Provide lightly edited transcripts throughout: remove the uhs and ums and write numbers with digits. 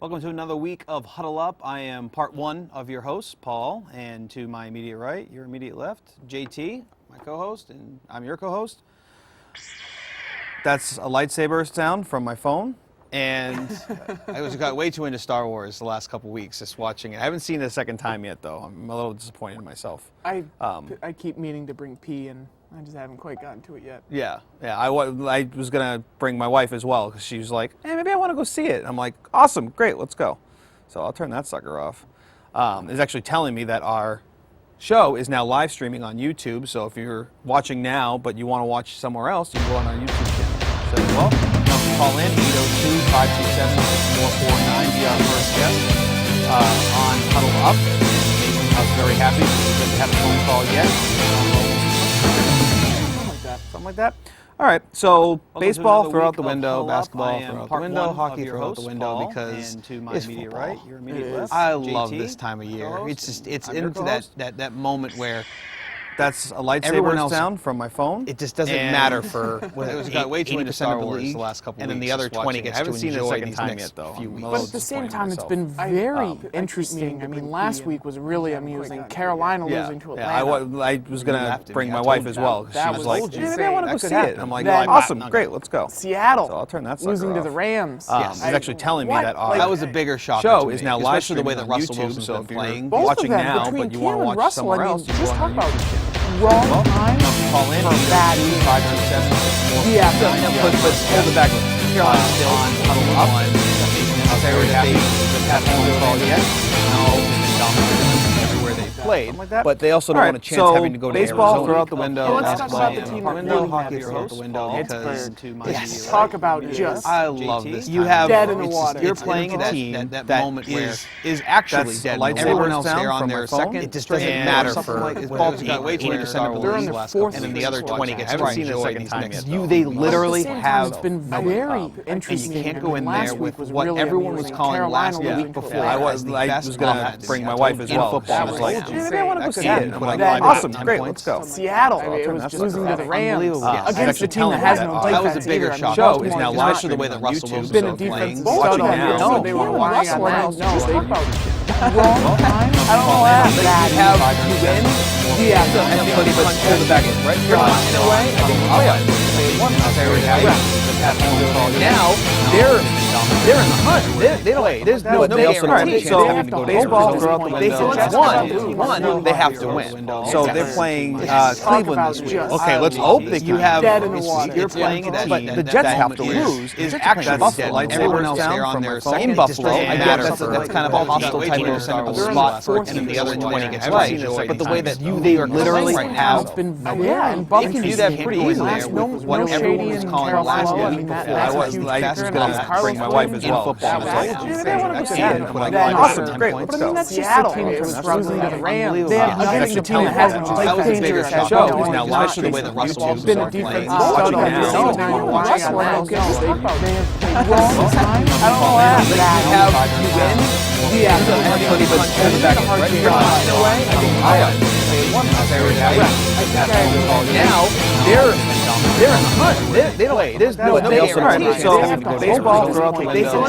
Welcome to another week of Huddle Up. I am part one of your host, Paul, and to my immediate right, your immediate left, JT, my co-host, and I'm your co-host. That's a lightsaber sound from my phone, and I got way too into Star Wars the last couple weeks just watching it. I haven't seen it a second time yet, though. I'm a little disappointed in myself. I keep meaning to bring pee, and I just haven't quite gotten to it yet. Yeah. I was going to bring my wife as well, because she was like, hey, maybe I want to go see it. I'm like, awesome, great, let's go. So I'll turn that sucker off. It's actually telling me that our show is now live streaming on YouTube, so if you're watching now, but you want to watch somewhere else, you can go on our YouTube channel. So, well, call in, 802-527-6449, be our first guest on Huddle Up. I was very happy because we didn't have a phone call yet. Something like that. All right, so baseball, throw out the window, basketball, throw out the window, hockey, throw out the window, because it's football. I love this time of year. It's into that moment where that's a lightsaber sound from my phone. It just doesn't matter for it got way too into Star Wars the last couple of weeks. And then the other 20 gets to enjoy these next few weeks. But at the same time, it's been very interesting. I mean, last week was really amusing. Carolina losing to Atlanta. I was going to bring my wife as well. She was like, maybe I want to go see it. I'm like, awesome, great, let's go. Seattle so I'll turn that sucker losing to off. the Rams. It's actually telling me that our that was a bigger shock. Show is now live especially the way that Russell YouTube. Wilson's So been if playing. you're watching now, between but you want to Cam and watch Russell, somewhere I mean, else, you just go talk on our about YouTube. wrong time Call in for bad news. 527. Yeah, But hold it back. Carolina still on Huddle Up. I'll say we're happy with that phone call yet. No, everywhere they played. But they also don't want a chance having to go to baseball, Arizona. Throw out the window. Let's talk about the team that window, really hockey, has throw out the window. Because talk about just I love this. You have dead in the water. You're playing a team that moment where is actually dead. everyone else there on on their second. It just doesn't matter for Baltimore got way too into Star They're on Wars their last fourth couple, and then the other 20 gets I to haven't seen it a enjoy second these time next. yet. They literally have. It's been very interesting. And you can't go in there with was what really everyone was amusing. calling Carolina last losing week to before. Atlanta. I was going to bring my wife as well. Football She was like, was maybe I want to go see it. I'm like, That- awesome, great, let's go. Seattle, So I'll it turn was that just losing sucker to the off. Rams Unbelievable. against a team that has no defense That was a bigger either. shock. Show is now live especially the way that Russell YouTube. Wilson's Been a been playing. defensive stud all year, now. so they were No, relying on that. Russell, No, they wrong time. I don't know that. You have to win. Yeah, Everybody but hold it back in, right? In a way, I think Now they're in the hunt. They don't. There's no guarantee. So baseball, throw out the window. One, they have to win. So they're playing Cleveland this week. Okay, let's hope that you have. Dead in the water. You're playing that, but the Jets have to lose. Is actually Buffalo. Everyone else there on their second. In Buffalo. I get that's kind of a hostile type of spot, and then the other 20 gets to enjoy. But the way that they are literally have. And They can do that pretty easily with what everyone was calling last week before. I was going to bring my wife as well. Football. Awesome, great, let's go. Seattle, it was losing to the Rams. They have nothing to that has no That was a bigger shock. Show is now live especially the way that Russell Wilson's been a been defensive playing. stud all year. So they were relying on that. They have played wrong time. I don't know that. You have to win. Yeah, Everybody but hold it back in, right? In a way, I think now they're in the hunt. They don't. There's no guarantee. So baseball, throw out the window.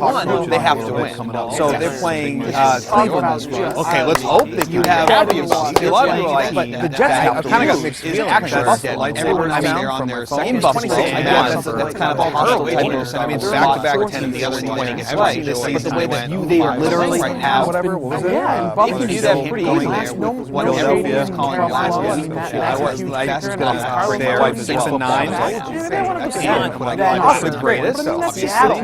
One, they have to win. So they're playing Cleveland this week. Okay, let's hope that you have. A lot of people are like, but the Jets have kind of got mixed feelings. Actually, everyone else there on their second. in Buffalo. That's kind of a hostile type of. I mean, it's back-to-back 10 and the other 20 gets right. But the way that they are literally have. Whatever. What was it? Yeah, They can do that pretty easily there with what everyone was calling last week before. I was going to bring my wife 6 and 9. Awesome, great. Let's go. But it's not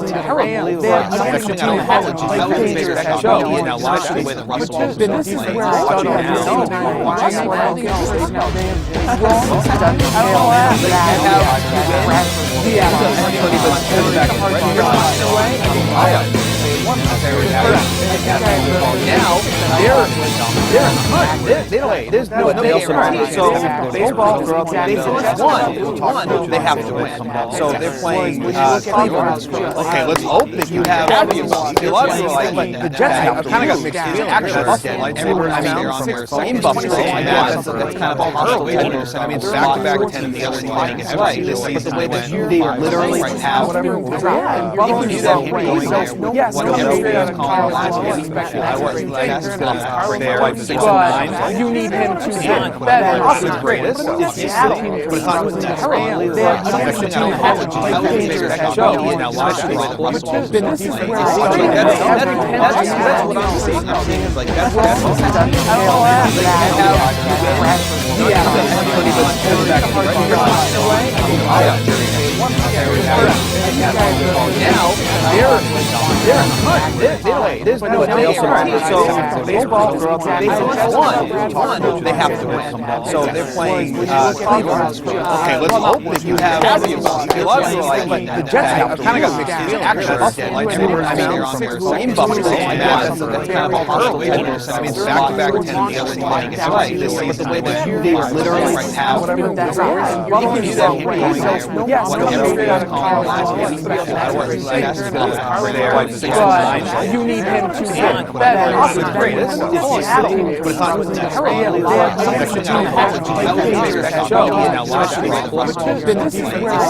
terrible. They have nothing to do That was a bigger show. Now watch the way that Russell Wilson's been This is playing. where I started I don't know that. Everybody but hold it back in, right? In a way, I think Now they're they don't. There's no guarantee. So baseball throughout the one, they have to win. So they're playing Cleveland. Okay, let's hope that you have. The Jets have kind of got mixed feelings. Actually, they're on their same Buffalo. That's kind of a hard way to do it. I mean, it's back-to-back 10 and the other 20 gets right. But the way that they literally right now, you can do that going there. Yes, but you need him to get better. It's great. It's silly, but it's not terrible. Now watch This is where that's what I'm saying. Like that's now there's no guarantee. So baseball throughout the one, they have to win. So they're playing Cleveland. Okay, let's hope that you have. The Jets have kind of got mixed feelings. Actually, they're on their same Buffalo. That's kind of a hard way to do it. I mean, it's back-to-back 10 and the other 20 gets right. But the way that they literally right now, you can do that going there. Yes, but you need him to get better. It's great. It's silly, but it's not terrible. Now watch This is where that's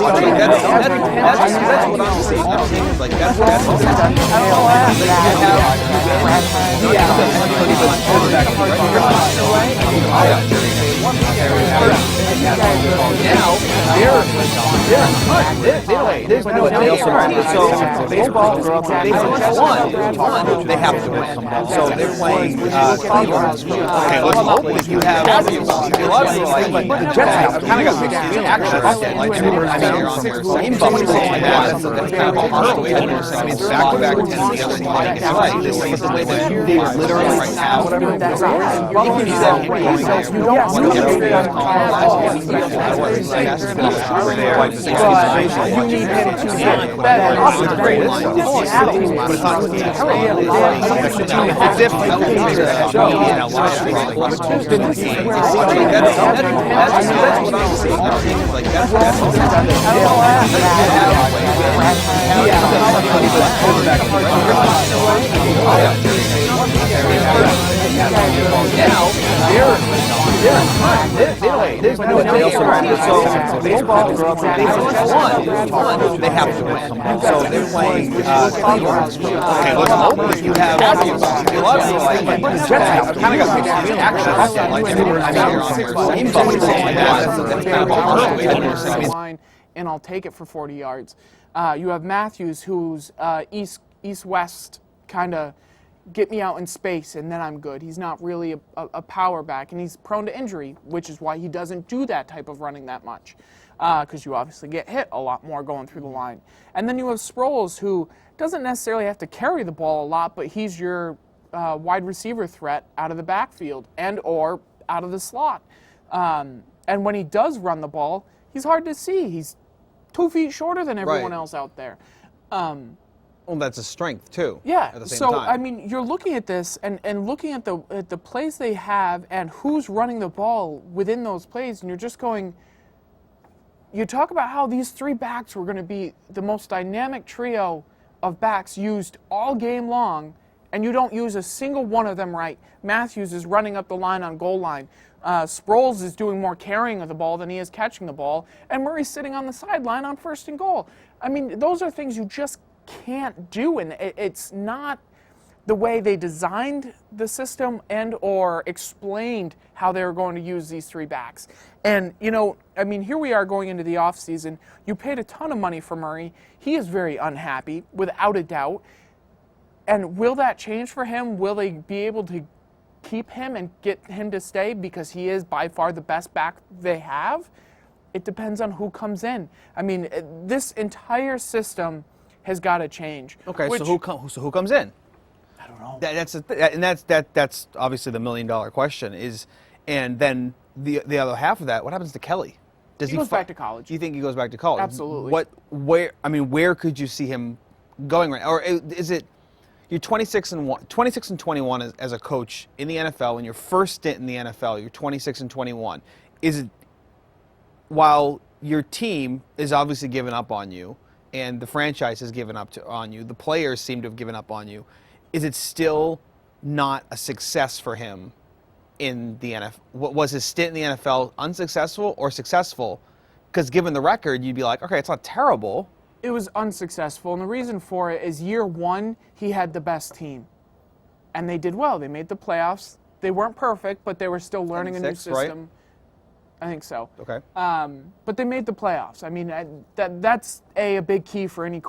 what I'm saying. Like there's no guarantee. So baseball throughout the one, they have to win. So they're playing Cleveland. Okay, let's hope that you have. The Jets have kind of got mixed feelings. Actually, they're on their same Buffalo. That's kind of a hard way to do it. I mean, it's back-to-back 10 and the other 20 gets right. But the way that they literally right now, you can do that going but you need him to get better. It's great. It's silly, but it's not terrible. It's different. Now watch that's what I'm saying. Like there's no guarantee. So baseball throughout the one, they have to win. So they're playing Cleveland. Okay, let's hope that you have. The Jets have kind of got mixed feelings. Actually, they're on their same Buffalo. That's kind of a hard way to do it. And I'll take it for 40 yards. You have Matthews, who's east-west kind of get me out in space and then I'm good. He's not really a power back, and he's prone to injury, which is why he doesn't do that type of running that much, because you obviously get hit a lot more going through the line. And then you have Sproles, who doesn't necessarily have to carry the ball a lot, but he's your wide receiver threat out of the backfield and or out of the slot. And when he does run the ball, he's hard to see. He's 2 feet shorter than everyone else out there. Well, that's a strength too. Yeah. At the same so time. I mean, you're looking at this and looking at the plays they have and who's running the ball within those plays, and you're just going. You talk about how these three backs were going to be the most dynamic trio of backs used all game long, and you don't use a single one of them right. Matthews is running up the line on goal line. Sproles is doing more carrying of the ball than he is catching the ball, and Murray's sitting on the sideline on 1st and goal. I mean, those are things you just can't do, and it's not the way they designed the system and or explained how they were going to use these three backs. And, you know, I mean, here we are going into the offseason. You paid a ton of money for Murray. He is very unhappy, without a doubt. And will that change for him? Will they be able to keep him and get him to stay because he is by far the best back they have? It depends on who comes in. I mean, this entire system has got to change. Okay, so who comes in? I don't know. That's obviously the $1 million question is, and then the other half of that, what happens to Kelly? Does he goes back to college? Do you think he goes back to college? Absolutely. Where could you see him going right? Or is it, You're 26 and 21 as a coach in the NFL. In your first stint in the NFL, you're 26 and 21. Is it, while your team is obviously given up on you, and the franchise has given up on you, the players seem to have given up on you, is it still not a success for him in the NFL? Was his stint in the NFL unsuccessful or successful? Because given the record, you'd be like, okay, it's not terrible. It was unsuccessful, and the reason for it is year one, he had the best team. And they did well. They made the playoffs. They weren't perfect, but they were still learning a new system. Right? I think so. Okay. But they made the playoffs. I mean, that's a big key for any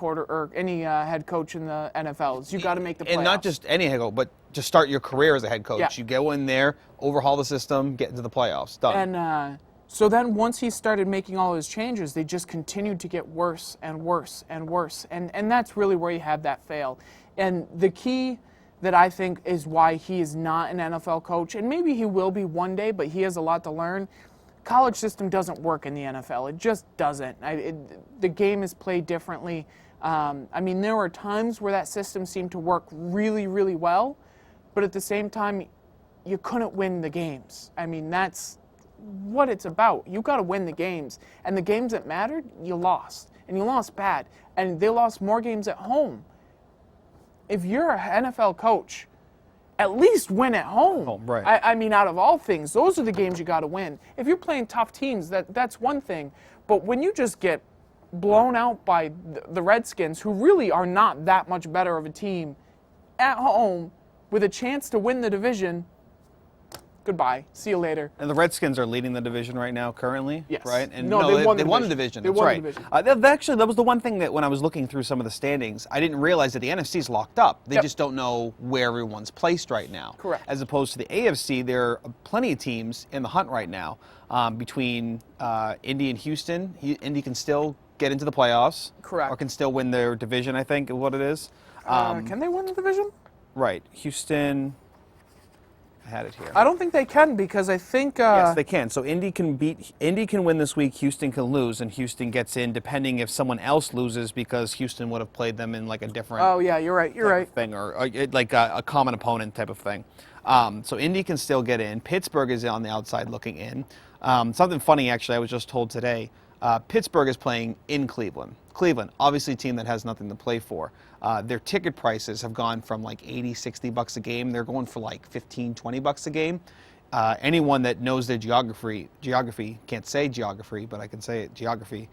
head coach in the NFL. Is you got to make the playoffs. And not just any head coach, but just start your career as a head coach. Yeah. You go in there, overhaul the system, get into the playoffs. Done. And so then once he started making all his changes, they just continued to get worse and worse and worse. And that's really where you have that fail. And the key that I think is why he is not an NFL coach, and maybe he will be one day, but he has a lot to learn. College system doesn't work in the NFL. It just doesn't. The game is played differently. I mean, there were times where that system seemed to work really, really well, but at the same time, you couldn't win the games. I mean, that's what it's about. You got to win the games. And the games that mattered, you lost. And you lost bad. And they lost more games at home. If you're an NFL coach, at least win at home. Oh, right. I mean, out of all things, those are the games you got to win. If you're playing tough teams, that's one thing. But when you just get blown out by the Redskins, who really are not that much better of a team, at home with a chance to win the division, goodbye. See you later. And the Redskins are leading the division right now, currently. Yes. Right? And No, they won the division. They That's won right. the division. That was the one thing that when I was looking through some of the standings, I didn't realize that the NFC's locked up. They just don't know where everyone's placed right now. Correct. As opposed to the AFC, there are plenty of teams in the hunt right now. Between Indy and Houston, Indy can still get into the playoffs. Correct. Or can still win their division, I think, is what it is. Can they win the division? Right. Houston. I had it here. I don't think they can because I think Yes, they can. So Indy can win this week. Houston can lose, and Houston gets in depending if someone else loses because Houston would have played them in like a different. Oh yeah, you're right. You're right. Thing or like a common opponent type of thing. So Indy can still get in. Pittsburgh is on the outside looking in. Something funny actually, I was just told today. Pittsburgh is playing in Cleveland. Cleveland, obviously a team that has nothing to play for. Their ticket prices have gone from like $80-$60 a game. They're going for like $15-$20 a game. Anyone that knows their geography, can't say geography, but I can say it, geography,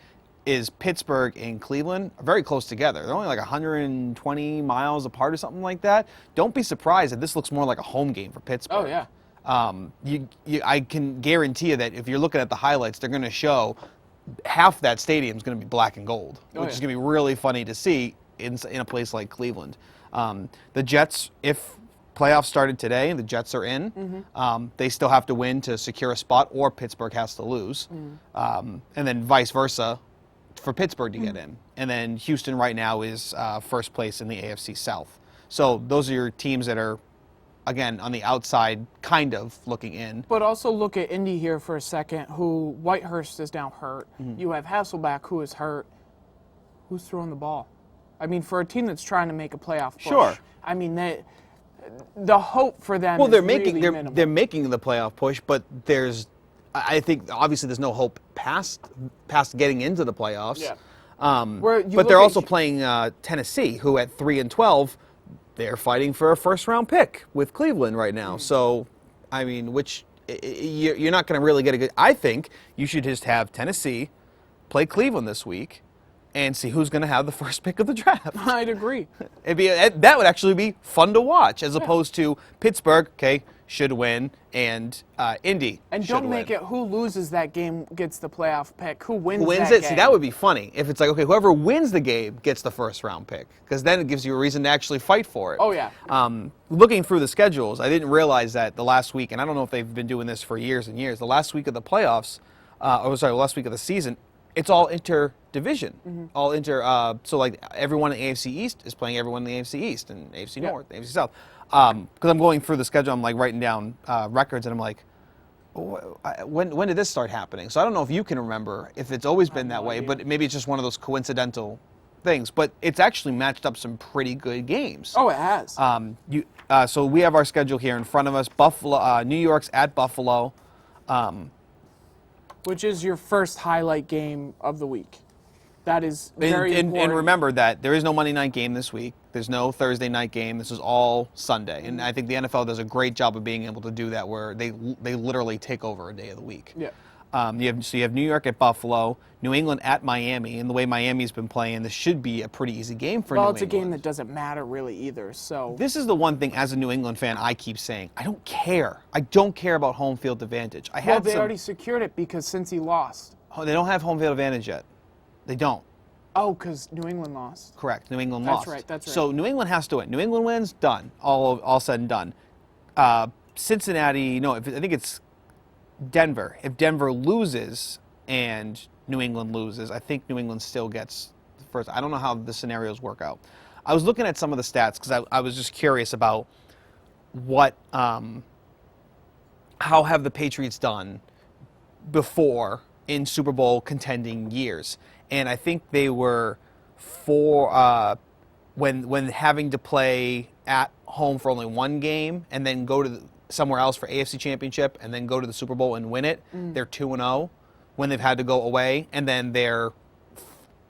is Pittsburgh and Cleveland are very close together. They're only like 120 miles apart or something like that. Don't be surprised if this looks more like a home game for Pittsburgh. Oh yeah. I can guarantee you that if you're looking at the highlights, they're going to show half that stadium is going to be black and gold, which is going to be really funny to see in a place like Cleveland. The Jets, if playoffs started today, the Jets are in. They still have to win to secure a spot, or Pittsburgh has to lose. And then vice versa for Pittsburgh to get in. And then Houston right now is first place in the AFC South. So those are your teams that are, again, on the outside, kind of looking in. But also look at Indy here for a second, who Whitehurst is now hurt. You have Hasselback, who is hurt. Who's throwing the ball? I mean, for a team that's trying to make a playoff push. Sure. I mean, the hope for them Well, is they're minimal. making the playoff push, but I think obviously there's no hope past getting into the playoffs. Yeah. But they're also playing Tennessee, who at 3-12, they're fighting for a first-round pick with Cleveland right now. So, I mean, which you're not going to really get a good. I think you should just have Tennessee play Cleveland this week and see who's going to have the first pick of the draft. I'd agree. That would actually be fun to watch, as opposed to Pittsburgh, okay, should win, and Indy And should don't win. make it who loses that game gets the playoff pick. Who wins Who wins that it? game. See, that would be funny. If it's like, okay, whoever wins the game gets the first-round pick, because then it gives you a reason to actually fight for it. Oh, yeah. Looking through the schedules, I didn't realize that the last week, and I don't know if they've been doing this for years and years, the last week of the playoffs, last week of the season, it's all inter-division. So like everyone in the AFC East is playing everyone in the AFC East and AFC North, AFC South. Because I'm going through the schedule, I'm like writing down records, and I'm like, when did this start happening? So I don't know if you can remember if it's always been that way, but maybe it's just one of those coincidental things, but it's actually matched up some pretty good games. Oh, it has. So we have our schedule here in front of us. Buffalo, New York's at Buffalo. Which is your first highlight game of the week. That is very important. And remember that there is no Monday night game this week. There's no Thursday night game. This is all Sunday. And I think the NFL does a great job of being able to do that, where they literally take over a day of the week. Yeah. You have New York at Buffalo, New England at Miami, and the way Miami's been playing, this should be a pretty easy game for New England. Well, it's a game that doesn't matter really either. So this is the one thing as a New England fan I keep saying, I don't care. I don't care about home field advantage. They already secured it because since he lost. Oh, they don't have home field advantage yet. They don't. Oh, because New England lost. Correct. New England lost. That's right. So New England has to win. New England wins, done. All said and done. Cincinnati, no, I think it's Denver. If Denver loses and New England loses, I think New England still gets first. I don't know how the scenarios work out. I was looking at some of the stats because I was just curious about what, how have the Patriots done before in Super Bowl contending years. And I think they were when having to play at home for only one game and then go to somewhere else for AFC Championship and then go to the Super Bowl and win it. They're 2-0 when they've had to go away, and then they're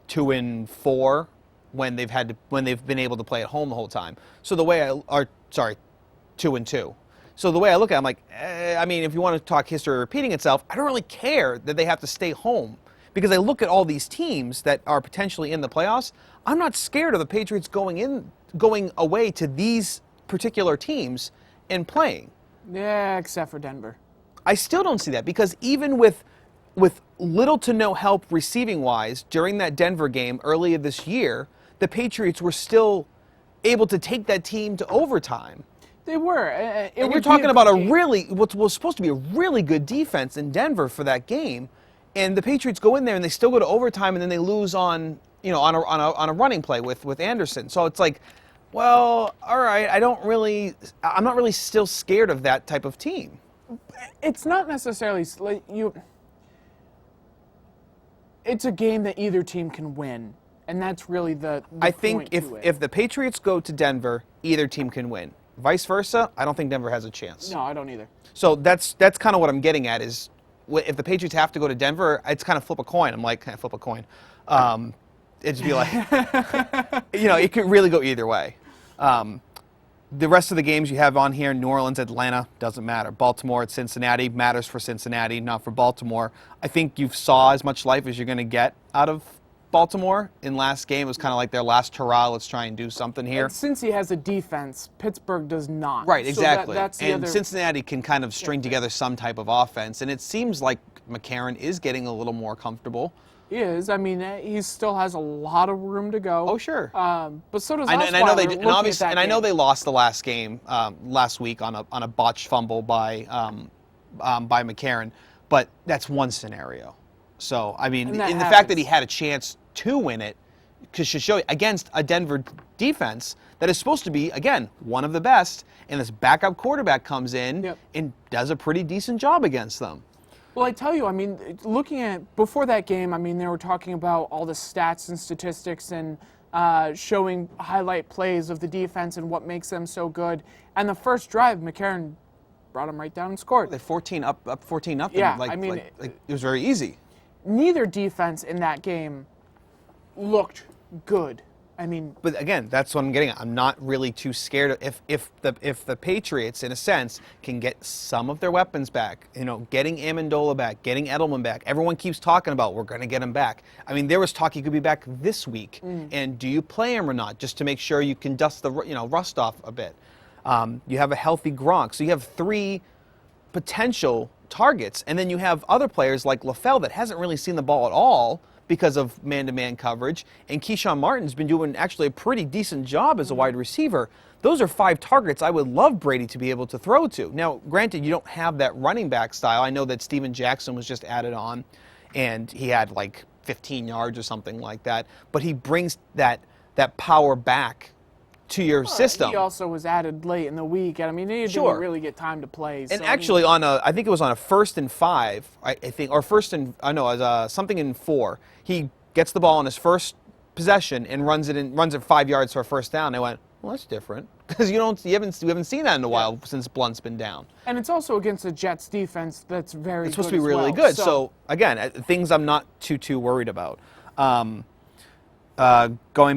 2-4 when they've been able to play at home the whole time. So the way 2-2. So the way I look at it, I'm like, I mean, if you want to talk history repeating itself, I don't really care that they have to stay home, because I look at all these teams that are potentially in the playoffs. I'm not scared of the Patriots going away to these particular teams and playing. Yeah, except for Denver. I still don't see that, because even with little to no help receiving-wise during that Denver game earlier this year, the Patriots were still able to take that team to overtime. They were. And you're talking about what was supposed to be a really good defense in Denver for that game, and the Patriots go in there and they still go to overtime, and then they lose on a running play with Anderson. So it's like, well, all right, I'm not really still scared of that type of team. It's not necessarily it's a game that either team can win, and that's really the I think point to it. if the Patriots go to Denver, either team can win. Vice versa, I don't think Denver has a chance. No, I don't either. So that's kind of what I'm getting at is, if the Patriots have to go to Denver, it's kind of flip a coin. I'm like, flip a coin. It'd be like, it could really go either way. The rest of the games you have on here, New Orleans, Atlanta, doesn't matter. Baltimore at Cincinnati, matters for Cincinnati, not for Baltimore. I think you saw as much life as you're going to get out of Baltimore in last game. It was kind of like their last hurrah, let's try and do something here. And since he has a defense, Pittsburgh does not. Right, exactly. So Cincinnati can kind of string together some type of offense, and it seems like McCarron is getting a little more comfortable. He is. I mean, he still has a lot of room to go. Oh, sure. But so does I know they did, and obviously, and I know they lost the last game last week on a botched fumble by McCarron, but that's one scenario. So I mean, in the fact that he had a chance to win it, because should show you against a Denver defense that is supposed to be, again, one of the best, and this backup quarterback comes in and does a pretty decent job against them. Well, I tell you, I mean, looking at before that game, I mean, they were talking about all the stats and statistics and showing highlight plays of the defense and what makes them so good. And the first drive, McCarron brought them right down and scored. They're 14-0. Yeah, I mean, it was very easy. Neither defense in that game looked good. I mean, but again, that's what I'm getting at. I'm not really too scared of if the Patriots, in a sense, can get some of their weapons back. Getting Amendola back, getting Edelman back. Everyone keeps talking about we're going to get him back. I mean, there was talk he could be back this week. And do you play him or not, just to make sure you can dust the rust off a bit? You have a healthy Gronk, so you have three potential targets, and then you have other players like LaFell that hasn't really seen the ball at all because of man-to-man coverage, and Keyshawn Martin's been doing actually a pretty decent job as a wide receiver. Those are 5 targets I would love Brady to be able to throw to. Now, granted, you don't have that running back style. I know that Steven Jackson was just added on, and he had like 15 yards or something like that, but he brings that power back to your system. He also was added late in the week, and I mean, he didn't really get time to play. And actually, I think it was on a 1st and 5, I think, or something in 4. He gets the ball on his first possession and runs it 5 yards for a first down. They went, well, that's different because we haven't seen that in a while since Blunt's been down. And it's also against the Jets defense that's very. It's supposed to be really good. So again, things I'm not too worried about. Going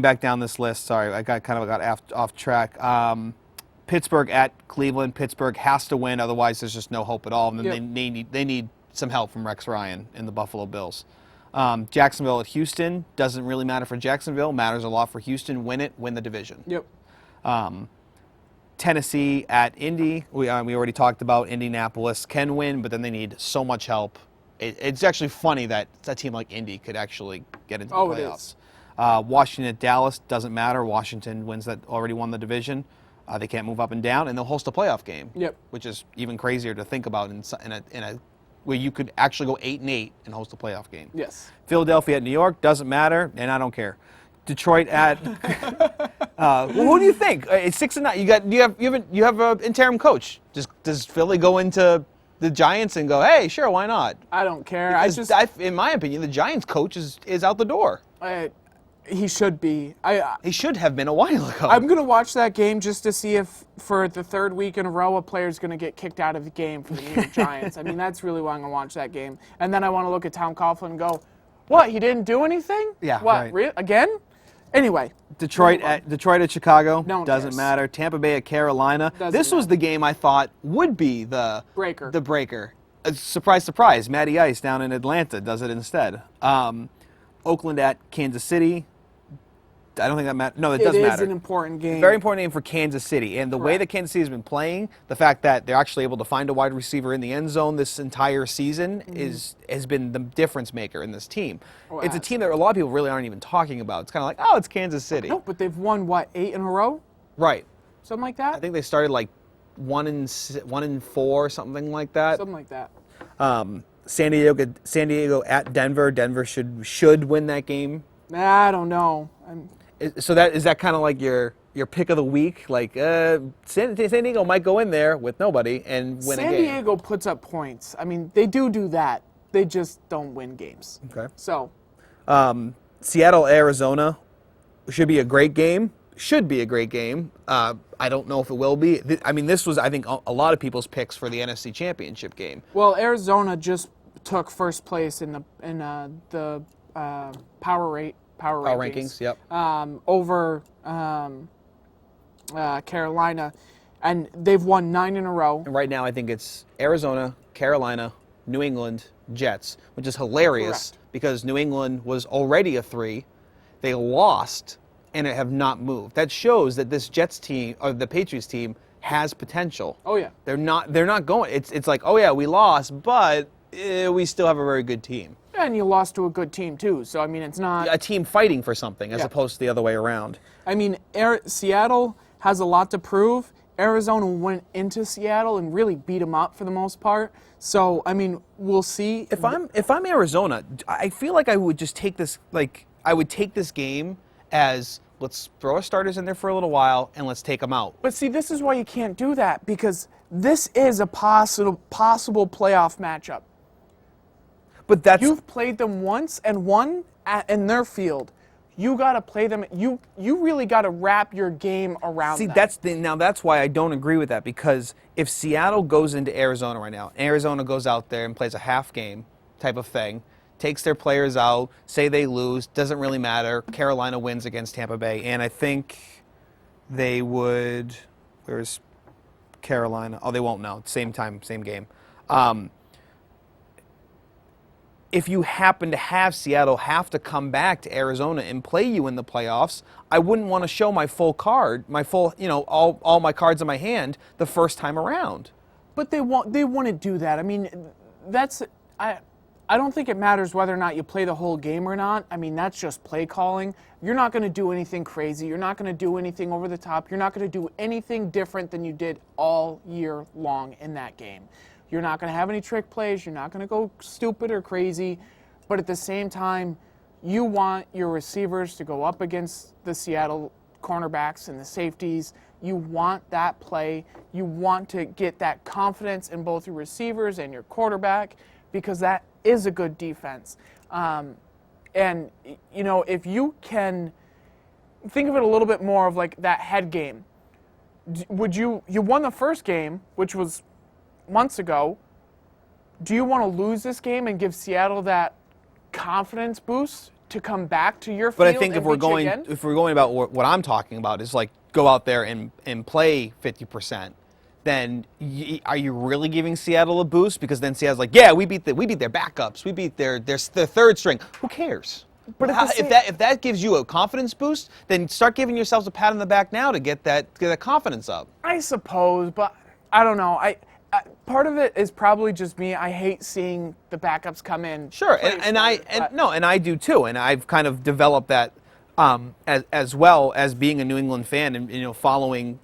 back down this list, sorry, I got off track. Pittsburgh at Cleveland. Pittsburgh has to win, otherwise there's just no hope at all. And then they need some help from Rex Ryan and the Buffalo Bills. Jacksonville at Houston doesn't really matter for Jacksonville. Matters a lot for Houston. Win it, win the division. Yep. Tennessee at Indy. We already talked about Indianapolis can win, but then they need so much help. It's actually funny that a team like Indy could actually get into the playoffs. Washington at Dallas doesn't matter. Washington already won the division. They can't move up and down, and they'll host a playoff game. Yep. Which is even crazier to think about in a where you could actually go 8-8 and host a playoff game. Yes. Philadelphia at New York doesn't matter, and I don't care. Detroit at well, who do you think? It's 6-9. You have an interim coach. Does Philly go into the Giants and go, hey, sure, why not? I don't care. In my opinion, the Giants coach is out the door. He should be. He should have been a while ago. I'm going to watch that game just to see if, for the third week in a row, a player's going to get kicked out of the game for the New York Giants. I mean, that's really why I'm going to watch that game. And then I want to look at Tom Coughlin and go, what, he didn't do anything? Yeah, what, right. Again? Anyway. Detroit at Chicago doesn't cares. matter. Tampa Bay at Carolina. Doesn't was the game I thought would be the breaker. The breaker. Surprise, surprise. Matty Ice down in Atlanta does it instead. Oakland at Kansas City. I don't think that matters. No, it does matter. It is an important game. Very important game for Kansas City. And the way that Kansas City has been playing, the fact that they're actually able to find a wide receiver in the end zone this entire season has been the difference maker in this team. Oh, it's a team that a lot of people really aren't even talking about. It's kind of like, oh, it's Kansas City. No, but they've won, 8 in a row? Right. Something like that? I think they started like 1-4, something like that. Something like that. San Diego at Denver. Denver should win that game. I don't know. So is that kind of like your pick of the week? Like San Diego might go in there with nobody and win a game. San Diego puts up points. I mean, they do that. They just don't win games. Okay. So, Seattle, Arizona should be a great game. Should be a great game. I don't know if it will be. I mean, this was, I think, a lot of people's picks for the NFC Championship game. Well, Arizona just took first place in the power rankings. Yep. Over Carolina, and they've won 9 in a row. And right now, I think it's Arizona, Carolina, New England, Jets, which is hilarious because New England was already a 3. They lost and have not moved. That shows that this Jets team or the Patriots team has potential. Oh yeah. They're not going. It's like, oh yeah, we lost, but we still have a very good team. And you lost to a good team too. So I mean, it's not a team fighting for something as opposed to the other way around. I mean, Seattle has a lot to prove. Arizona went into Seattle and really beat them up for the most part. So I mean, we'll see. If I'm Arizona, I feel like I would just take this game as let's throw our starters in there for a little while and let's take them out. But see, this is why you can't do that because this is a possible playoff matchup. But you've played them once and won in their field. You got to play them. You really got to wrap your game around. See, them. That's why I don't agree with that because if Seattle goes into Arizona right now, Arizona goes out there and plays a half game type of thing, takes their players out, say they lose, doesn't really matter. Carolina wins against Tampa Bay, and I think they would. Where's Carolina? Oh, they won't know. Same time, same game. If you happen to have Seattle have to come back to Arizona and play you in the playoffs, I wouldn't want to show my full card, all my cards in my hand the first time around. But they want to do that. I mean, I don't think it matters whether or not you play the whole game or not. I mean, that's just play calling. You're not going to do anything crazy. You're not going to do anything over the top. You're not going to do anything different than you did all year long in that game. You're not going to have any trick plays. You're not going to go stupid or crazy. But at the same time, you want your receivers to go up against the Seattle cornerbacks and the safeties. You want that play. You want to get that confidence in both your receivers and your quarterback because that is a good defense. And, you know, if you can think of it a little bit more of like that head game, you won the first game, which was months ago. Do you want to lose this game and give Seattle that confidence boost to come back to your field? But I think if we're going about what I'm talking about is like go out there and play 50%, then are you really giving Seattle a boost? Because then Seattle's like, yeah, we beat their backups, we beat their third string. Who cares? But if that gives you a confidence boost, then start giving yourselves a pat on the back now to get that confidence up. I suppose, but I don't know. Part of it is probably just me. I hate seeing the backups come in. Sure, and I do too, and I've kind of developed that as well as being a New England fan and, you know, following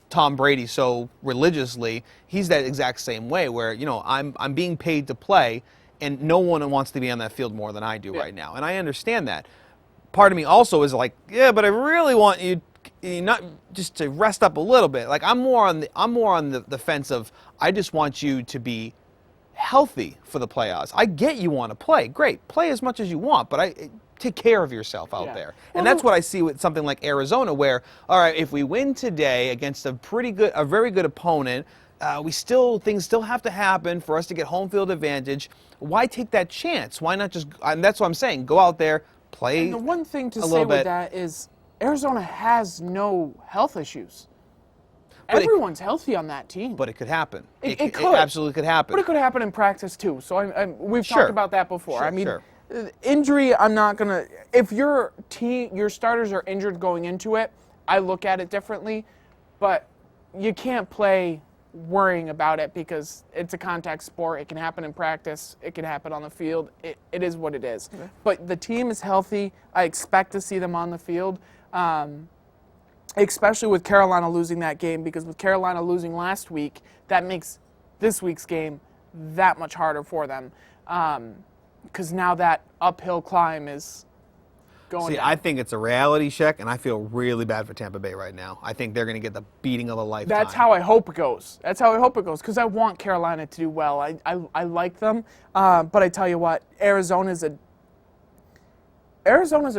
Tom Brady so religiously. He's that exact same way where, you know, I'm being paid to play, and no one wants to be on that field more than I do right now, and I understand that. Part of me also is like, yeah, but I really want you not just to rest up a little bit. Like I'm more on the fence of I just want you to be healthy for the playoffs. I get you want to play. Great. Play as much as you want, but take care of yourself out there. And that's what I see with something like Arizona where, all right, if we win today against a very good opponent, things still have to happen for us to get home field advantage. Why take that chance? Why not just, and that's what I'm saying, go out there, play. And the one thing to say with that is Arizona has no health issues. Everyone's healthy on that team. But it could happen. It could. It absolutely could happen. But it could happen in practice too. So we've talked about that before. Injury, I'm not going to... If your starters are injured going into it, I look at it differently. But you can't play worrying about it because it's a contact sport. It can happen in practice. It can happen on the field. It is what it is. Okay. But the team is healthy. I expect to see them on the field. Especially with Carolina losing that game, because with Carolina losing last week, that makes this week's game that much harder for them. Because now that uphill climb is going down. I think it's a reality check, and I feel really bad for Tampa Bay right now. I think they're going to get the beating of a lifetime. That's how I hope it goes. Because I want Carolina to do well. I like them. But I tell you what, Arizona's a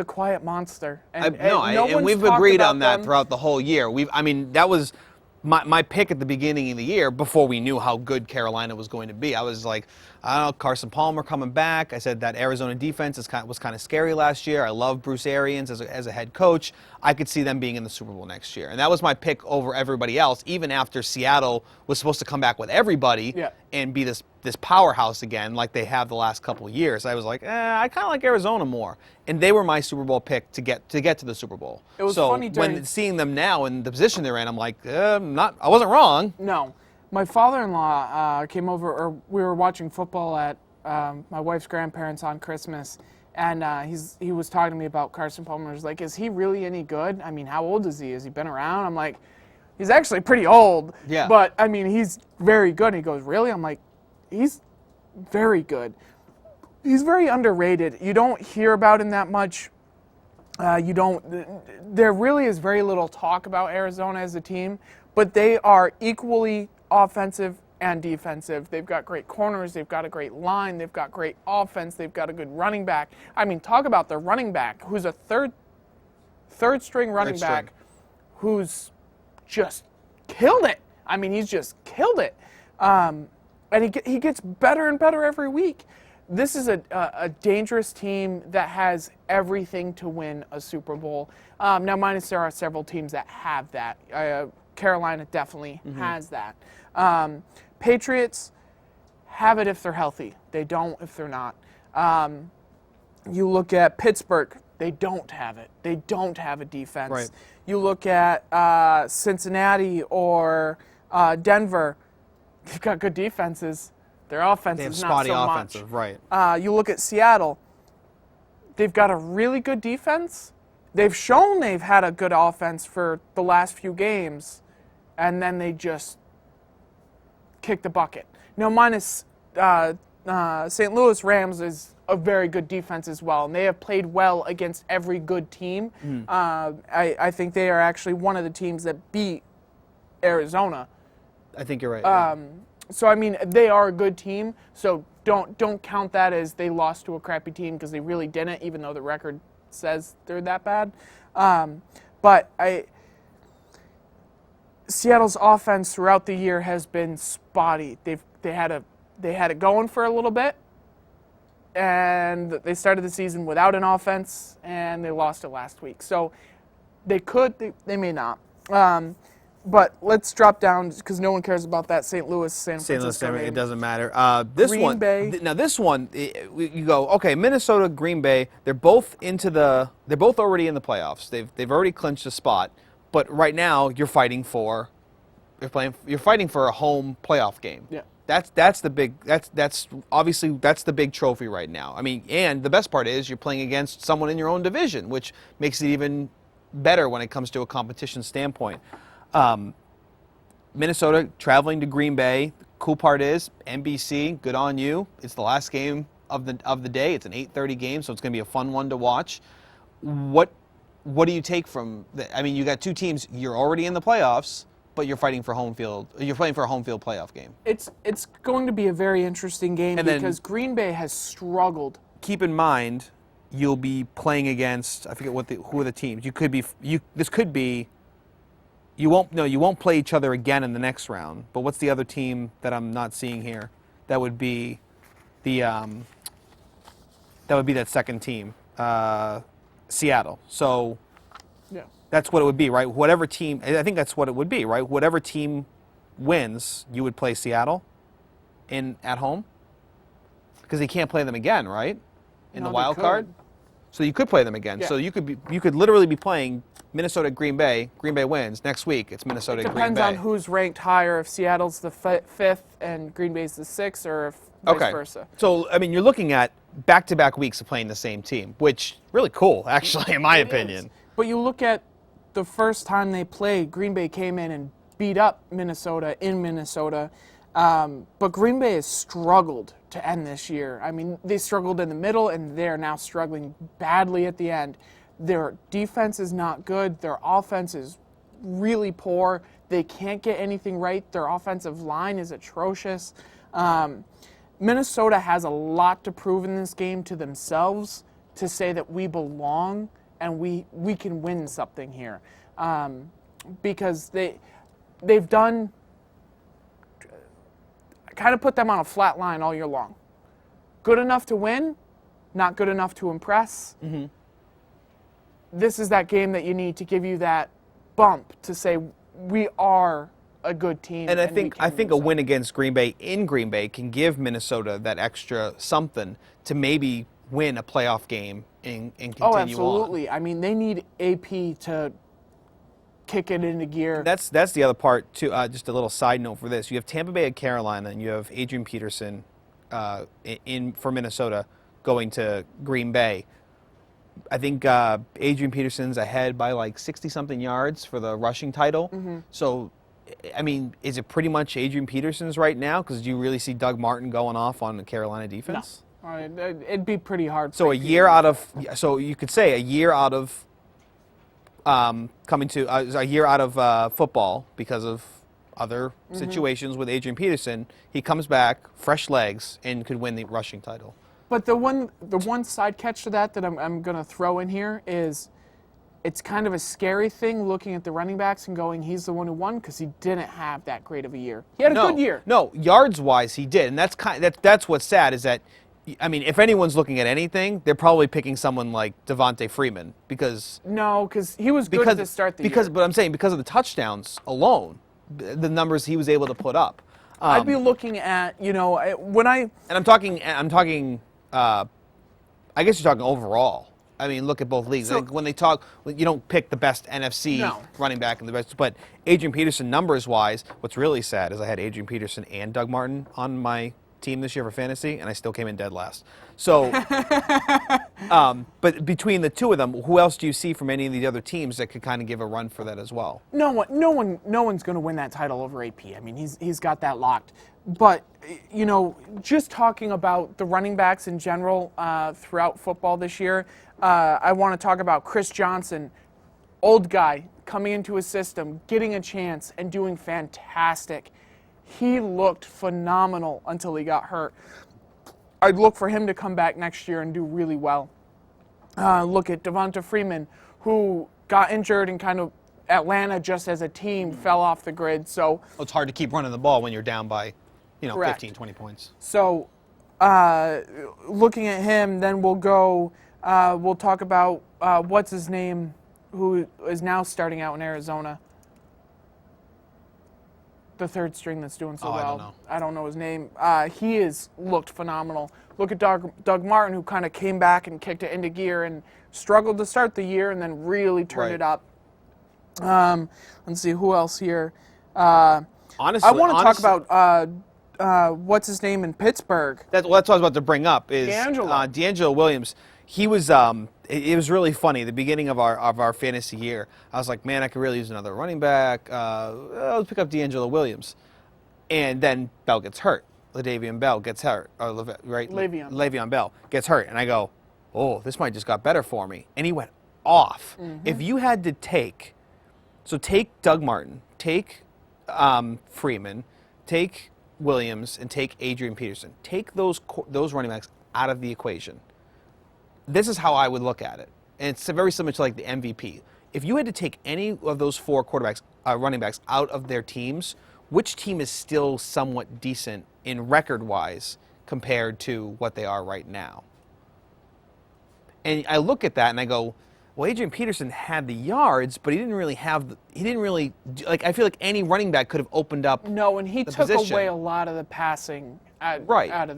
quiet monster. And we've agreed on that throughout the whole year. That was my pick at the beginning of the year before we knew how good Carolina was going to be. I was like, I don't know, Carson Palmer coming back. I said that Arizona defense was kind of scary last year. I love Bruce Arians as a head coach. I could see them being in the Super Bowl next year. And that was my pick over everybody else, even after Seattle was supposed to come back with everybody and be this powerhouse again like they have the last couple of years. I was like, I kind of like Arizona more. And they were my Super Bowl pick to get to the Super Bowl. It was funny when seeing them now in the position they're in, I'm like, I wasn't wrong. No. My father-in-law came over, or we were watching football at my wife's grandparents on Christmas, and he was talking to me about Carson Palmer. He was like, is he really any good? I mean, how old is he? Has he been around? I'm like, he's actually pretty old. Yeah. But, I mean, he's very good. And he goes, really? I'm like, he's very good. He's very underrated. You don't hear about him that much. There really is very little talk about Arizona as a team, but they are equally offensive and defensive. They've got great corners. They've got a great line. They've got great offense. They've got a good running back. I mean, talk about their running back, who's a third string running back, who's just killed it. I mean, he's just killed it. And he gets better and better every week. This is a dangerous team that has everything to win a Super Bowl. Now, minus there are several teams that have that. Carolina definitely has that. Patriots have it if they're healthy. They don't if they're not. You look at Pittsburgh, they don't have it. They don't have a defense. Right. You look at Cincinnati or Denver, they've got good defenses. Their offense is not so much. They have spotty offensive, right. You look at Seattle, they've got a really good defense. They've shown they've had a good offense for the last few games, and then they just kick the bucket. Now, minus St. Louis Rams is a very good defense as well, and they have played well against every good team. I think they are actually one of the teams that beat Arizona. I think you're right. So, I mean, they are a good team, so don't count that as they lost to a crappy team, because they really didn't, even though the record says they're that bad. But Seattle's offense throughout the year has been spotty. They had it going for a little bit, and they started the season without an offense, and they lost it last week. So they could, they may not. But let's drop down, because no one cares about that St. Louis, San Francisco game. It doesn't matter. This Green one, Bay. Now this one, you go, okay, Minnesota, Green Bay, they're both already in the playoffs. They've already clinched a spot, but right now you're fighting for a home playoff game. Yeah. That's the big obviously that's the big trophy right now. I mean, and the best part is you're playing against someone in your own division, which makes it even better when it comes to a competition standpoint. Minnesota traveling to Green Bay. Cool part is NBC, good on you. It's the last game of the day. It's an 8:30 game, so it's going to be a fun one to watch. What do you take from that? I mean, you got two teams. You're already in the playoffs, but you're fighting for home field. You're playing for a home field playoff game. It's going to be a very interesting game, because Green Bay has struggled. Keep in mind, you'll be playing against, I forget who are the teams. You won't play each other again in the next round. But what's the other team that I'm not seeing here? That would be that second team, Seattle. So Yeah. that's what it would be, right? Whatever team, I think that's what it would be, right? Whatever team wins, you would play Seattle at home, because you can't play them again, right? In the wild card. So you could play them again. Yeah. So you could literally be playing Minnesota, Green Bay. Green Bay wins. Next week, it's Minnesota, Green Bay. Depends on who's ranked higher, if Seattle's the fifth and Green Bay's the sixth, or if vice versa. So, I mean, you're looking at back-to-back weeks of playing the same team, which really cool, actually, in my opinion. But you look at the first time they played, Green Bay came in and beat up Minnesota in Minnesota. But Green Bay has struggled to end this year. I mean, they struggled in the middle, and they're now struggling badly at the end. Their defense is not good. Their offense is really poor. They can't get anything right. Their offensive line is atrocious. Minnesota has a lot to prove in this game to themselves, to say that we belong and we can win something here. Because they've done... kind of put them on a flat line all year long. Good enough to win, not good enough to impress. Mm-hmm. This is that game that you need to give you that bump to say we are a good team. And I think a win against Green Bay in Green Bay can give Minnesota that extra something to maybe win a playoff game and continue on. Oh, absolutely. I mean, they need AP to kick it into gear. That's the other part too. Just a little side note for this: you have Tampa Bay at Carolina, and you have Adrian Peterson for Minnesota going to Green Bay. I think Adrian Peterson's ahead by like 60-something yards for the rushing title. Mm-hmm. So, I mean, is it pretty much Adrian Peterson's right now? Because do you really see Doug Martin going off on the Carolina defense? No. It'd be pretty hard. So so you could say a year out of a year out of football because of other situations with Adrian Peterson. He comes back, fresh legs, and could win the rushing title. But the one side catch to that I'm going to throw in here is, it's kind of a scary thing looking at the running backs and going, he's the one who won, because he didn't have that great of a year. He had a good year. No, yards-wise he did, and that's what's sad is that, I mean, if anyone's looking at anything, they're probably picking someone like Devontae Freeman because... No, because he was good to start the year. But I'm saying because of the touchdowns alone, the numbers he was able to put up. I'd be looking at, when I... And I'm talking, I guess you're talking overall. I mean, look at both leagues. So, like when they talk, you don't pick the best NFC running back and the best. But Adrian Peterson, numbers-wise, what's really sad is I had Adrian Peterson and Doug Martin on my team this year for fantasy, and I still came in dead last. So, but between the two of them, who else do you see from any of the other teams that could kind of give a run for that as well? No one's going to win that title over AP. I mean, he's got that locked. But, just talking about the running backs in general throughout football this year, I want to talk about Chris Johnson, old guy, coming into his system, getting a chance, and doing fantastic. He looked phenomenal until he got hurt. I'd look for him to come back next year and do really well. Look at Devonta Freeman, who got injured and kind of Atlanta just as a team fell off the grid. So it's hard to keep running the ball when you're down by, 15, 20 points. So looking at him, then we'll talk about what's his name, who is now starting out in Arizona. The third string that's doing so well. I don't know his name. He has looked phenomenal. Look at Doug Martin, who kind of came back and kicked it into gear and struggled to start the year and then really turned it up. Let's see, who else here? Honestly, I want to talk about what's his name in Pittsburgh. That's what I was about to bring up is D'Angelo Williams. He was it was really funny. At the beginning of our fantasy year, I was like, man, I could really use another running back. Let's pick up D'Angelo Williams, and then Bell gets hurt. Le'Veon Bell gets hurt, Le'Veon Bell gets hurt, and I go, oh, this might just got better for me, and he went off. If you had to take Doug Martin, take Freeman, take Williams, and take Adrian Peterson, take those running backs out of the equation. This is how I would look at it. And it's very similar to like the MVP. If you had to take any of those four running backs out of their teams, which team is still somewhat decent in record-wise compared to what they are right now? And I look at that and I go, well, Adrian Peterson had the yards, but he didn't really I feel like any running back could have opened up. No, and he took position. away a lot of the passing out of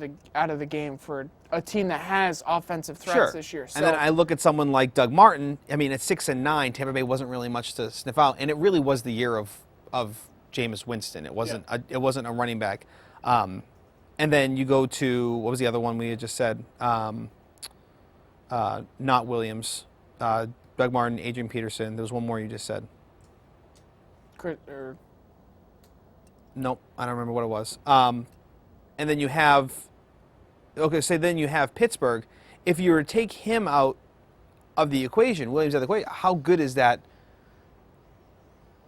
the game for a team that has offensive threats this year. So. And then I look at someone like Doug Martin. I mean, at 6-9, Tampa Bay wasn't really much to sniff out, and it really was the year of Jameis Winston. It wasn't a running back. And then you go to, what was the other one we had just said? Not Williams. Doug Martin, Adrian Peterson. There was one more you just said. Nope, I don't remember what it was. And then you have, then you have Pittsburgh. If you were to take him out of the equation, Williams out of the equation, how good is that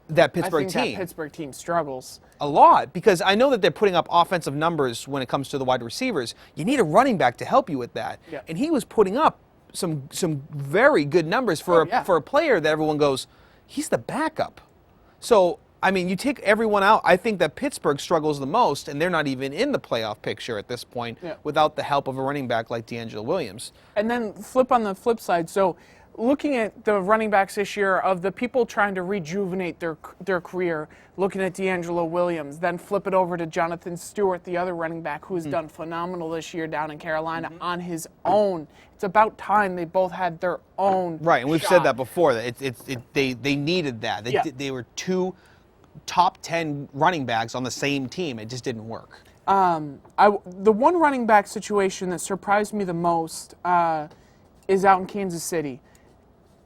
Pittsburgh team? That Pittsburgh team struggles a lot, because I know that they're putting up offensive numbers when it comes to the wide receivers. You need a running back to help you with that. Yeah. And he was putting up some very good numbers for a player that everyone goes, he's the backup. So, I mean, you take everyone out. I think that Pittsburgh struggles the most, and they're not even in the playoff picture at this point without the help of a running back like D'Angelo Williams. And then on the flip side, so looking at the running backs this year, of the people trying to rejuvenate their career, looking at D'Angelo Williams, then flip it over to Jonathan Stewart, the other running back who has done phenomenal this year down in Carolina on his own. It's about time they both had their own Right, and we've shot. said that before, that they needed that. They were two top 10 running backs on the same team. It just didn't work. The one running back situation that surprised me the most is out in Kansas City.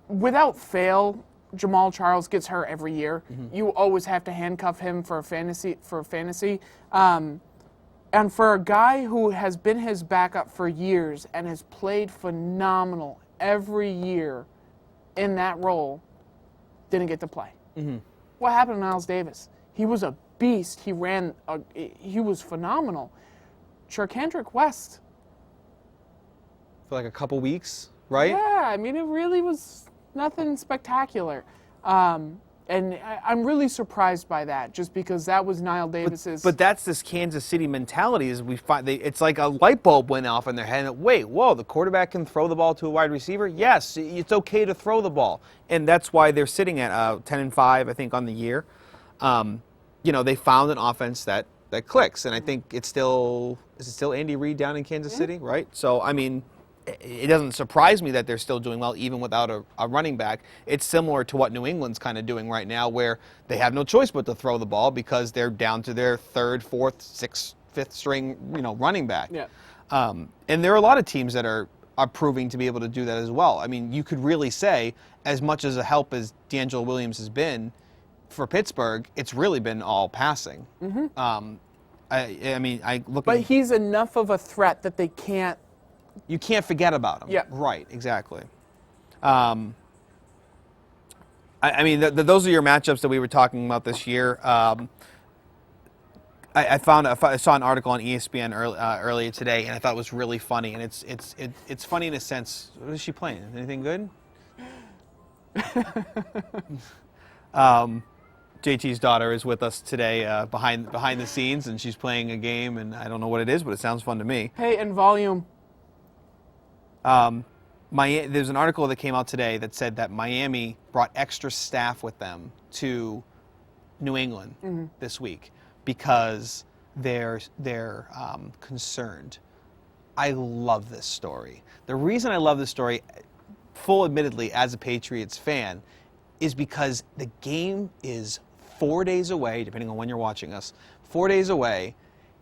Without fail, Jamal Charles gets hurt every year. You always have to handcuff him for fantasy. And for a guy who has been his backup for years and has played phenomenal every year in that role, didn't get to play. What happened to Miles Davis? He was a beast. He was phenomenal. Charkandrick West. For like a couple weeks, right? Yeah, I mean, it really was nothing spectacular. And I'm really surprised by that, just because that was Niall Davis's. But that's this Kansas City mentality. Is we find it's like a light bulb went off in their head. And, wait, whoa! The quarterback can throw the ball to a wide receiver. Yes, it's okay to throw the ball, and that's why they're sitting at 10-5, I think, on the year. They found an offense that clicks, and I think is it still Andy Reid down in Kansas City, right? So I mean, it doesn't surprise me that they're still doing well even without a running back. It's similar to what New England's kind of doing right now, where they have no choice but to throw the ball because they're down to their third, fourth, sixth, fifth string, running back. Yeah. And there are a lot of teams that are proving to be able to do that as well. I mean, you could really say, as much as a help as D'Angelo Williams has been for Pittsburgh, it's really been all passing. But he's enough of a threat that they can't. You can't forget about him. Yeah. Right, exactly. Those are your matchups that we were talking about this year. I saw an article on ESPN earlier today, and I thought it was really funny. And it's funny in a sense. What is she playing? Anything good? JT's daughter is with us today behind the scenes, and she's playing a game, and I don't know what it is, but it sounds fun to me. Hey, and volume. There's an article that came out today that said that Miami brought extra staff with them to New England this week because they're concerned. I love this story. The reason I love this story, full admittedly as a Patriots fan, is because the game is 4 days away, depending on when you're watching us, 4 days away,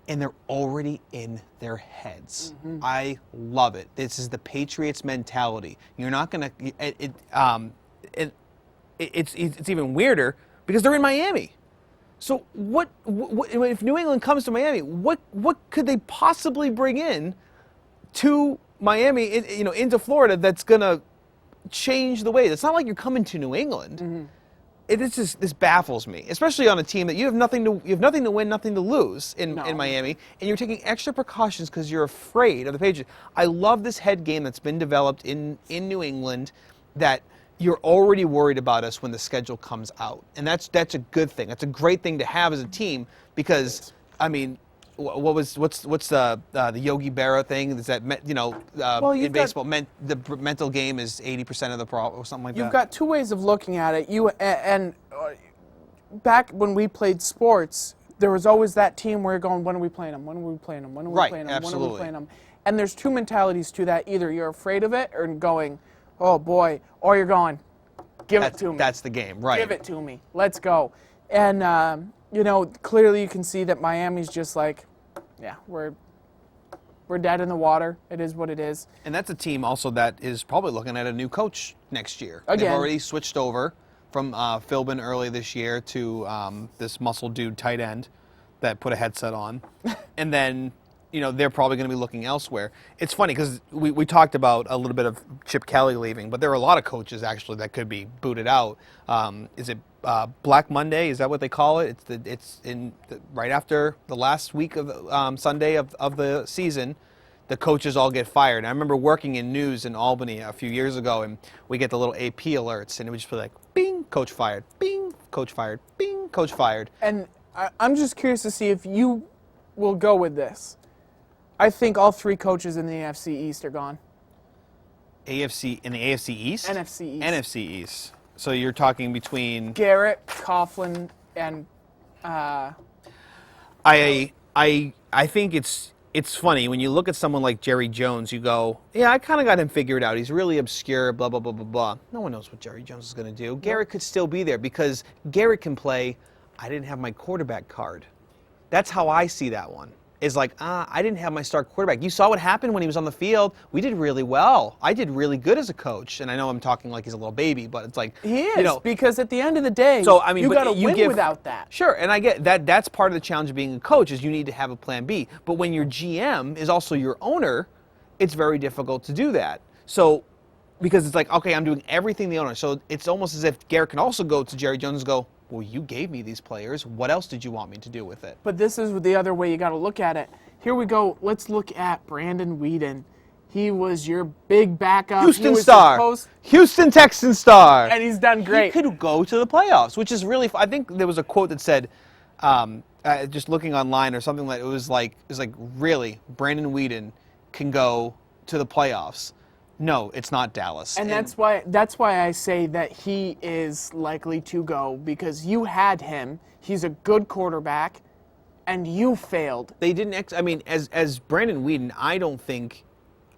and they're already in their heads. I love it. This is the Patriots mentality. You're not gonna. It's even weirder because they're in Miami. So what if New England comes to Miami? What could they possibly bring in to Miami? Into Florida that's gonna change the way. It's not like you're coming to New England. This baffles me, especially on a team that you have nothing to win, nothing to lose in Miami, and you're taking extra precautions because you're afraid of the Patriots. I love this head game that's been developed in New England, that you're already worried about us when the schedule comes out, and that's a good thing. That's a great thing to have as a team because I mean, what's the Yogi Berra thing? Is that in baseball, the mental game is 80% of the problem, or something like that? You've got two ways of looking at it. Back when we played sports, there was always that team where you're going, when are we playing them? When are we playing them? When are we playing them? Absolutely. When are we playing them? And there's two mentalities to that. Either you're afraid of it or going, oh boy, or you're going, give it to me. That's the game, right? Give it to me. Let's go. And clearly you can see that Miami's just like, yeah, we're dead in the water. It is what it is. And that's a team also that is probably looking at a new coach next year. Again. They've already switched over from Philbin early this year to this muscle dude tight end that put a headset on. And then, they're probably going to be looking elsewhere. It's funny because we talked about a little bit of Chip Kelly leaving, but there are a lot of coaches actually that could be booted out. Is it Black Monday? Is that what they call it? It's right after the last week of Sunday of the season. The coaches all get fired. I remember working in news in Albany a few years ago, and we get the little AP alerts, and it would just be like, bing, coach fired, bing, coach fired, bing, coach fired. And I'm just curious to see if you will go with this. I think all three coaches in the AFC East are gone. In the AFC East? NFC East. NFC East. So you're talking between Garrett, Coughlin, and I think it's funny when you look at someone like Jerry Jones, you go, yeah, I kind of got him figured out. He's really obscure, blah, blah, blah, blah, blah. No one knows what Jerry Jones is going to do. Garrett could still be there because Garrett can play, I didn't have my quarterback card. That's how I see that one. Is like, I didn't have my star quarterback. You saw what happened when he was on the field. We did really well. I did really good as a coach. And I know I'm talking like he's a little baby, but it's like, he is, because at the end of the day, you got to win without that. Sure, and I get that. That's part of the challenge of being a coach is you need to have a plan B. But when your GM is also your owner, it's very difficult to do that. So, because it's like, okay, I'm doing everything the owner. So it's almost as if Garrett can also go to Jerry Jones and go, well, you gave me these players. What else did you want me to do with it? But this is the other way you got to look at it. Here we go. Let's look at Brandon Weeden. He was your big backup. Houston star. Houston Texan star. And he's done great. He could go to the playoffs, which is really I think there was a quote that said, just looking online or something like it was like really Brandon Weeden can go to the playoffs. No, it's not Dallas. And that's why I say that he is likely to go, because you had him. He's a good quarterback, and you failed. They didn't as Brandon Weeden,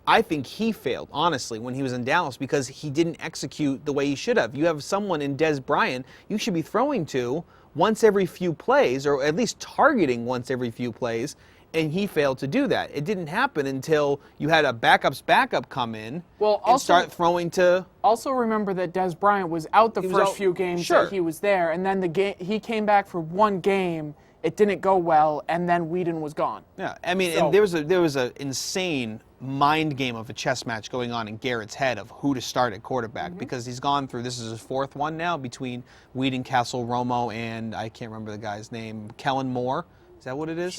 I think he failed, honestly, when he was in Dallas because he didn't execute the way he should have. You have someone in Des Bryant you should be throwing to once every few plays, or at least targeting once every few plays, and he failed to do that. It didn't happen until you had a backup come in and start throwing to... Also remember that Des Bryant was out the first few games that he was there, and then he came back for one game, it didn't go well, and then Weeden was gone. Yeah, and there was an insane mind game of a chess match going on in Garrett's head of who to start at quarterback, because he's gone through, this is his fourth one now, between Weeden, Castle, Romo, and I can't remember the guy's name, Kellen Moore. Is that what it is?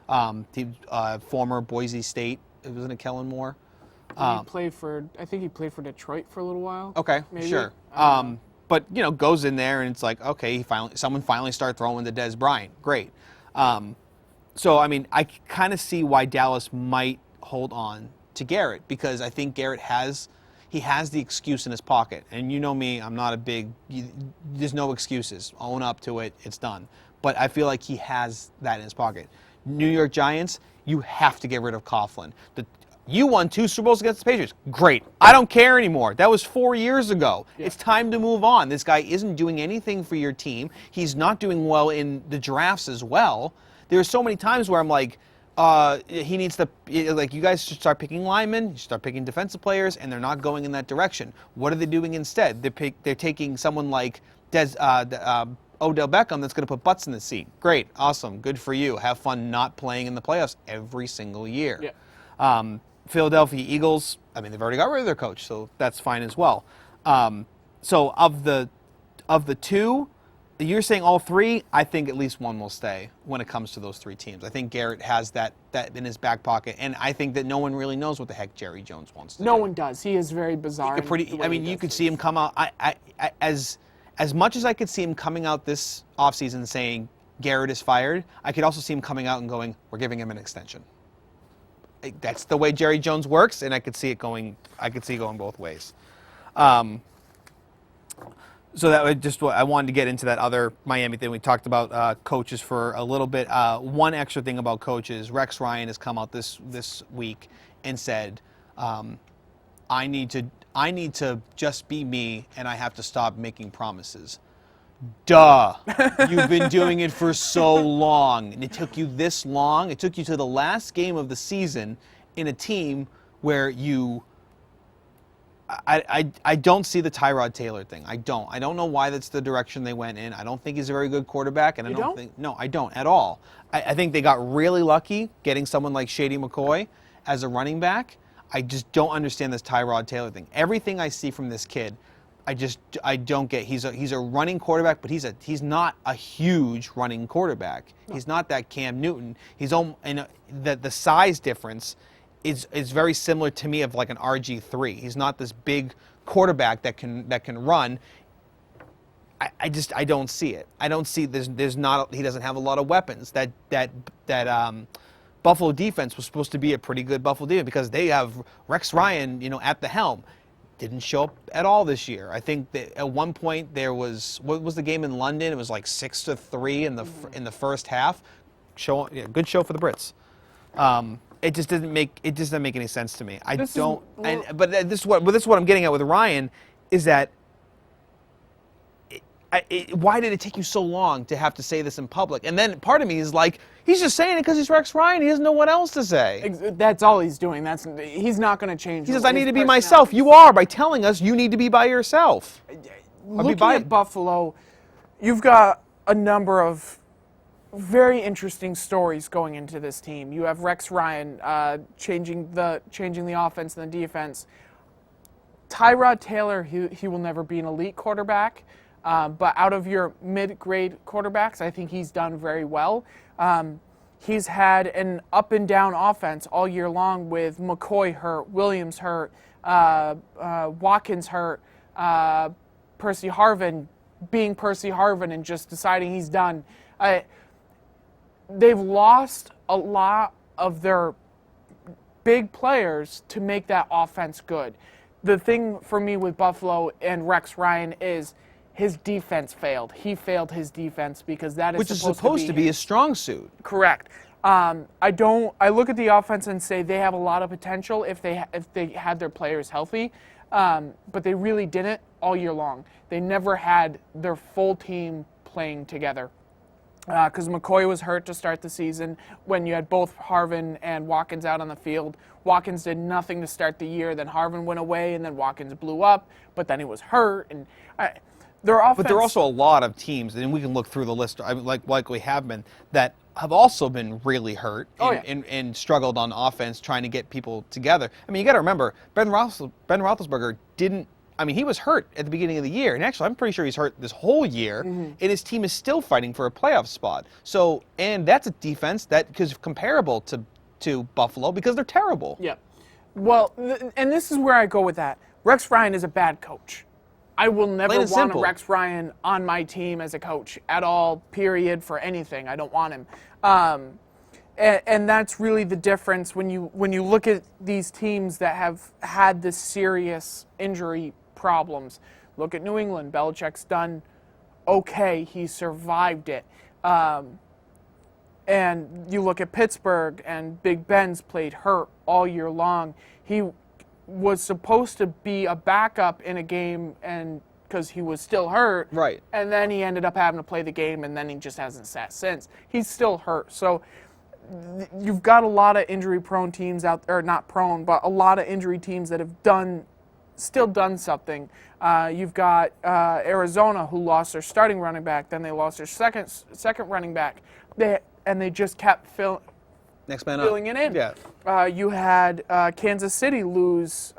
Sure. Former Boise State. It wasn't a Kellen Moore. I think he played for Detroit for a little while. Okay, maybe. sure. But goes in there and it's like, okay, someone finally started throwing to Des Bryant. Great. So I mean, I kind of see why Dallas might hold on to Garrett, because I think Garrett has the excuse in his pocket. And you know me, I'm not a big. There's no excuses. Own up to it. It's done. But I feel like he has that in his pocket. New York Giants, you have to get rid of Coughlin. You won 2 Super Bowls against the Patriots. Great. I don't care anymore. That was 4 years ago. Yeah. It's time to move on. This guy isn't doing anything for your team. He's not doing well in the drafts as well. There are so many times where I'm like, he needs to, like, you guys should start picking linemen, you start picking defensive players, and they're not going in that direction. What are they doing instead? They're taking someone like Odell Beckham that's going to put butts in the seat. Great. Awesome. Good for you. Have fun not playing in the playoffs every single year. Yeah. Philadelphia Eagles, I mean, they've already got rid of their coach, so that's fine as well. So of the 2, you're saying all 3, I think at least one will stay when it comes to those 3 teams. I think Garrett has that in his back pocket, and I think that no one really knows what the heck Jerry Jones wants to do. No one does. He is very bizarre. You could see him come out. As much as I could see him coming out this offseason saying Garrett is fired, I could also see him coming out and going, we're giving him an extension. That's the way Jerry Jones works, and I could see it going both ways. So that was just what I wanted to get into, that other Miami thing. We talked about coaches for a little bit. One extra thing about coaches, Rex Ryan has come out this week and said, I need to just be me, and I have to stop making promises. Duh. You've been doing it for so long, and it took you this long. It took you to the last game of the season in a team where you I don't see the Tyrod Taylor thing. I don't know why that's the direction they went in. I don't think he's a very good quarterback, and I don't at all. I think they got really lucky getting someone like Shady McCoy as a running back. I just don't understand this Tyrod Taylor thing. Everything I see from this kid, I don't get. He's a running quarterback, but he's not a huge running quarterback. No. He's not that Cam Newton. The size difference is very similar to me of like an RG3. He's not this big quarterback that can run. I don't see it. I don't see there's not. He doesn't have a lot of weapons. That Buffalo defense was supposed to be a pretty good Buffalo defense because they have Rex Ryan, at the helm. Didn't show up at all this year. I think that at one point there was, what was the game in London? It was like 6-3 in the first half. Good show for the Brits. It just doesn't make any sense to me. But this is what I'm getting at with Ryan is that why did it take you so long to have to say this in public? And then part of me is like, he's just saying it because he's Rex Ryan. He doesn't know what else to say. That's all he's doing. He's not going to change. He says, I need to be myself. You are, by telling us you need to be by yourself. Looking at Buffalo, you've got a number of very interesting stories going into this team. You have Rex Ryan changing the offense and the defense. Tyrod Taylor, he will never be an elite quarterback. But out of your mid-grade quarterbacks, I think he's done very well. He's had an up-and-down offense all year long with McCoy hurt, Williams hurt, Watkins hurt, Percy Harvin being Percy Harvin and just deciding he's done. They've lost a lot of their big players to make that offense good. The thing for me with Buffalo and Rex Ryan is his defense failed. He failed his defense because that is supposed to be his strong suit. Correct. I look at the offense and say they have a lot of potential if they had their players healthy, but they really didn't all year long. They never had their full team playing together because McCoy was hurt to start the season when you had both Harvin and Watkins out on the field. Watkins did nothing to start the year. Then Harvin went away, and then Watkins blew up, but then he was hurt. And But there are also a lot of teams, and we can look through the list, like we have been, that have also been really hurt and struggled on offense trying to get people together. I mean, you got to remember, Ben Roethlisberger didn't I mean, he was hurt at the beginning of the year, and actually, I'm pretty sure he's hurt this whole year, and his team is still fighting for a playoff spot. So, and that's a defense that is comparable to Buffalo because they're terrible. Yeah. Well, and this is where I go with that. Rex Ryan is a bad coach. I will never want a Rex Ryan on my team as a coach at all, period, for anything. I don't want him. And that's really the difference when you look at these teams that have had this serious injury problems. Look at New England. Belichick's done okay. He survived it. And you look at Pittsburgh, and Big Ben's played hurt all year long. He was supposed to be a backup in a game, and because he was still hurt. Right. And then he ended up having to play the game, and then he just hasn't sat since. He's still hurt. So you've got a lot of injury-prone teams out there, not prone, but a lot of injury teams that have still done something. You've got Arizona, who lost their starting running back, then they lost their second running back. They just kept filling it in. Yeah. You had Kansas City lose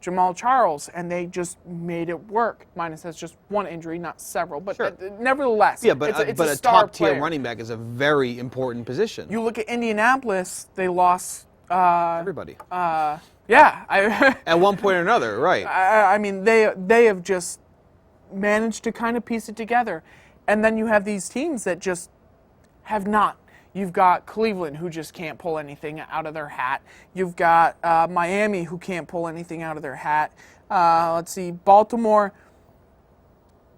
Jamal Charles, and they just made it work. Minus that's just one injury, not several, but nevertheless. Yeah, but it's a top-tier running back is a very important position. You look at Indianapolis; they lost everybody. Yeah. At one point or another, right? I mean, they have just managed to kind of piece it together, and then you have these teams that just have not. You've got Cleveland, who just can't pull anything out of their hat. You've got Miami, who can't pull anything out of their hat. Let's see, Baltimore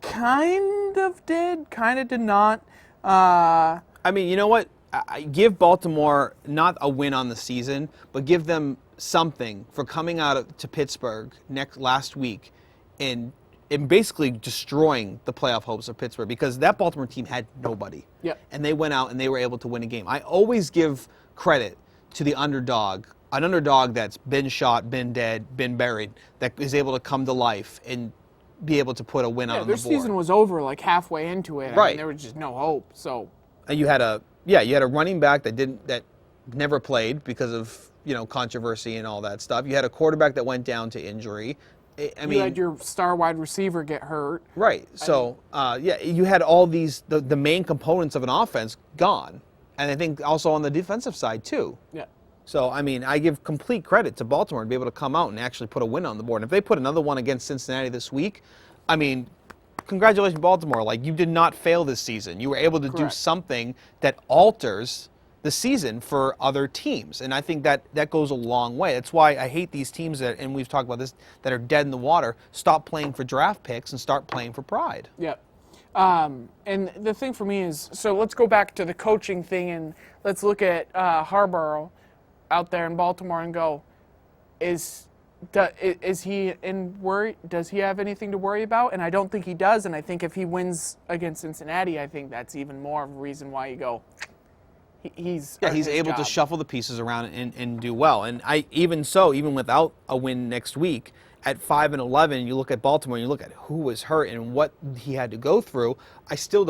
kind of did not. I mean, you know what? I give Baltimore not a win on the season, but give them something for coming out to Pittsburgh last week and basically destroying the playoff hopes of Pittsburgh, because that Baltimore team had nobody. Yep. And they went out and they were able to win a game. I always give credit to the underdog, an underdog that's been shot, been dead, been buried, that is able to come to life and be able to put a win out on the board. Their season was over like halfway into it. Right. I mean, there was just no hope. So and you had a running back that never played because of controversy and all that stuff. You had a quarterback that went down to injury. I mean, you had your star wide receiver get hurt. Right. So, you had all these, the main components of an offense gone. And I think also on the defensive side, too. Yeah. So, I mean, I give complete credit to Baltimore to be able to come out and actually put a win on the board. And if they put another one against Cincinnati this week, I mean, congratulations, Baltimore. Like, you did not fail this season. You were able to do something that alters the season for other teams, and I think that goes a long way. That's why I hate these teams and we've talked about this, that are dead in the water. Stop playing for draft picks and start playing for pride. Yeah. And the thing for me is, so let's go back to the coaching thing, and let's look at Harbaugh out there in Baltimore and go, is he in worry? Does he have anything to worry about? And I don't think he does, and I think if he wins against Cincinnati, I think that's even more of a reason why you go, he's able to shuffle the pieces around and do well. And even without a win next week, at 5-11, you look at Baltimore and you look at who was hurt and what he had to go through. I still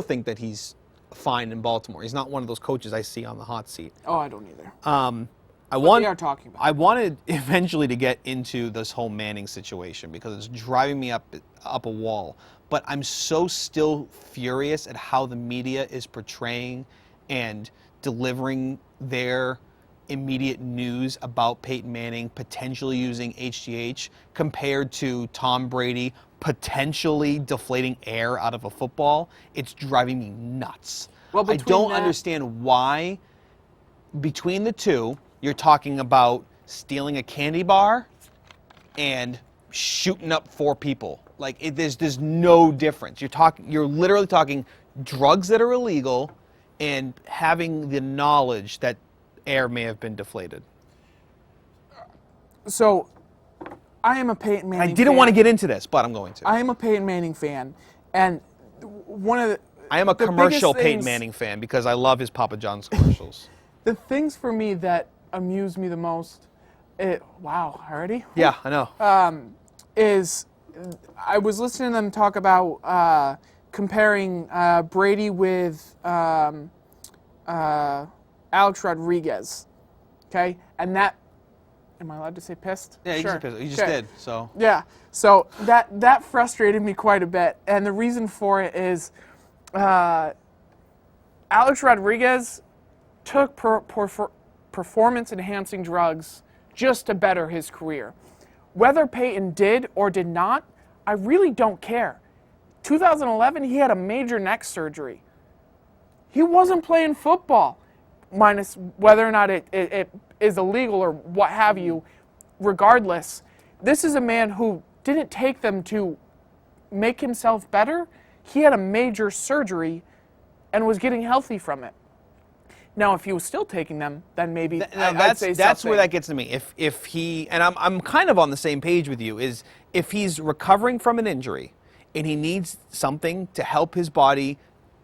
think that he's fine in Baltimore. He's not one of those coaches I see on the hot seat. Oh, I don't either. We are talking about. I wanted eventually to get into this whole Manning situation because it's driving me up a wall. But I'm so still furious at how the media is portraying and delivering their immediate news about Peyton Manning potentially using HGH compared to Tom Brady potentially deflating air out of a football. It's driving me nuts. Well, I don't understand why between the two you're talking about stealing a candy bar and shooting up 4 people. Like there's no difference. You're literally talking drugs that are illegal and having the knowledge that air may have been deflated. So, I am a Peyton Manning fan. I didn't want to get into this, but I'm going to. I am a Peyton Manning fan, and one of the... I am a commercial Peyton Manning fan because I love his Papa John's commercials. The things for me that amuse me the most, wow, already? Yeah, I know. Is I was listening to them talk about comparing Brady with Alex Rodriguez, okay? And that Am I allowed to say pissed? Yeah, you Sure. can say pissed. You just Okay. did, so. Yeah. So that frustrated me quite a bit, and the reason for it is Alex Rodriguez took performance-enhancing drugs just to better his career. Whether Peyton did or did not, I really don't care. 2011, he had a major neck surgery. He wasn't playing football, minus whether or not it is illegal or what have you. Regardless, this is a man who didn't take them to make himself better. He had a major surgery and was getting healthy from it. Now, if he was still taking them, then maybe I'd say that's something. where that gets to me. If he, and I'm kind of on the same page with you, is if he's recovering from an injury and he needs something to help his body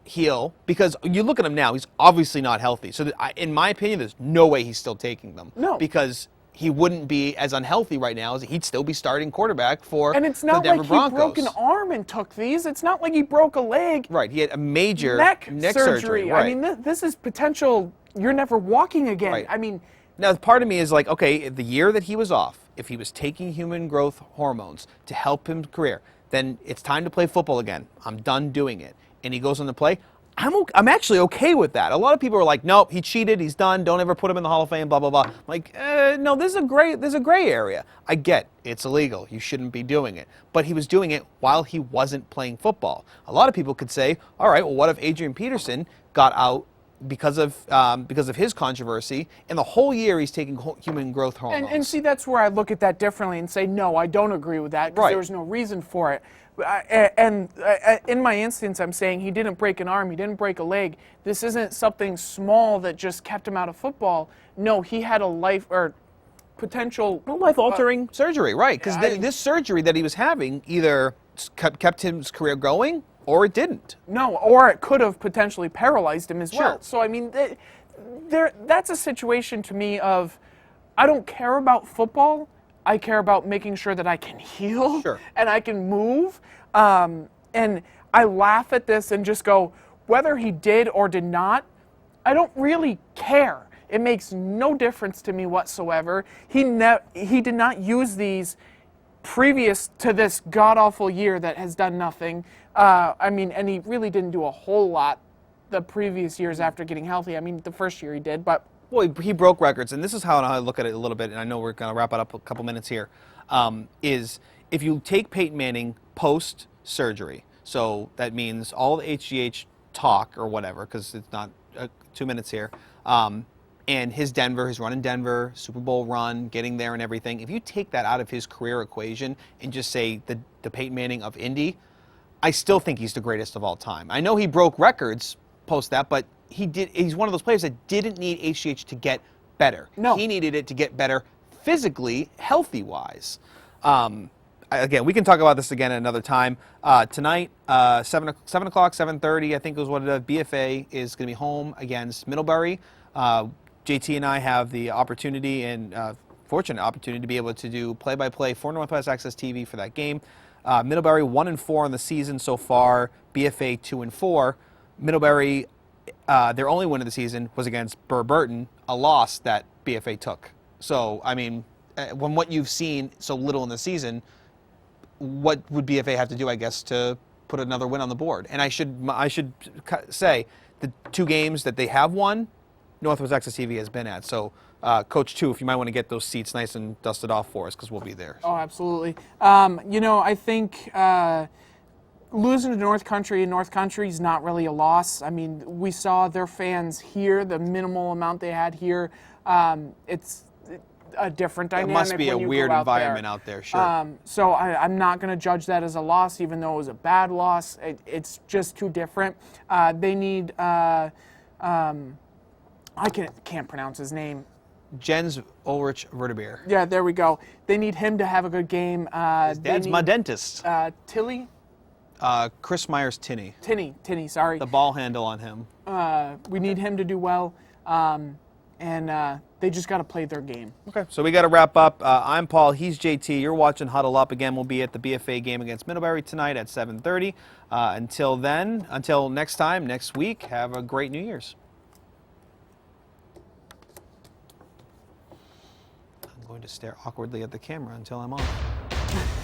heal, because you look at him now, he's obviously not healthy. So in my opinion, there's no way he's still taking them. No. Because he wouldn't be as unhealthy right now as he'd still be starting quarterback for And it's not the Denver like Broncos. he broke an arm and took these. It's not like he broke a leg. Right, he had a major Neck surgery. Right. I mean, this is potential. You're never walking again. Right. I mean, now part of me is like, okay, the year that he was off, if he was taking human growth hormones to help him career, then it's time to play football again. I'm done doing it. And he goes on to play. I'm actually okay with that. A lot of people are like, nope, he cheated, he's done, don't ever put him in the Hall of Fame, blah, blah, blah. I'm like, no, there's a gray area. I get it's illegal. You shouldn't be doing it. But he was doing it while he wasn't playing football. A lot of people could say, all right, well, what if Adrian Peterson got out because of his controversy, and the whole year he's taking human growth hormones? and see, that's where I look at that differently and say, no, I don't agree with that because Right. there was no reason for it. In my instance, I'm saying he didn't break an arm, he didn't break a leg. This isn't something small that just kept him out of football. No, he had a life or potential life-altering surgery, right? Because I- this surgery that he was having either kept his career going or it didn't. No, or it could have potentially paralyzed him as well. Sure. So, I mean, that's a situation to me of, I don't care about football. I care about making sure that I can heal Sure. and I can move. And I laugh at this and just go, whether he did or did not, I don't really care. It makes no difference to me whatsoever. He did not use these previous to this god-awful year that has done nothing. I mean, and he really didn't do a whole lot the previous years after getting healthy. I mean, the first year he did, but Well, he broke records, and this is how I look at it a little bit, and I know we're going to wrap it up a couple minutes here, is if you take Peyton Manning post-surgery, so that means all the HGH talk or whatever, because it's not 2 minutes here, and his run in Denver, Super Bowl run, getting there and everything, if you take that out of his career equation and just say the Peyton Manning of Indy, I still think he's the greatest of all time. I know he broke records post that, but he's one of those players that didn't need HGH to get better. No. He needed it to get better physically, healthy-wise. Again, we can talk about this again at another time. Tonight, 7 o'clock, 7:30, I think was what it is. BFA is going to be home against Middlebury. JT and I have the opportunity and fortunate opportunity to be able to do play-by-play for Northwest Access TV for that game. Middlebury 1-4 in the season so far. BFA 2-4. Middlebury, their only win of the season was against Burr Burton, a loss that BFA took. So, I mean, when what you've seen so little in the season, what would BFA have to do, I guess, to put another win on the board? And I should say the 2 games that they have won, Northwest Access TV has been at. So, Coach 2, if you might want to get those seats nice and dusted off for us, because we'll be there. oh, absolutely. I think losing to North Country in North Country is not really a loss. I mean, we saw their fans here, the minimal amount they had here. It's a different dynamic. It must be a when you weird go out environment there. out there, sure. So I'm not going to judge that as a loss, even though it was a bad loss. It's just too different. They need, I can't pronounce his name. Jens Ulrich Verdebeer. Yeah, there we go. They need him to have a good game. His dad's my dentist. Tilly? Chris Myers Tinney. Tinney, sorry. The ball handle on him. We need him to do well, and they just got to play their game. Okay, so we got to wrap up. I'm Paul. He's JT. You're watching Huddle Up. Again, we'll be at the BFA game against Middlebury tonight at 7:30. Until then, until next time, next week, have a great New Year's. going to stare awkwardly at the camera until I'm off.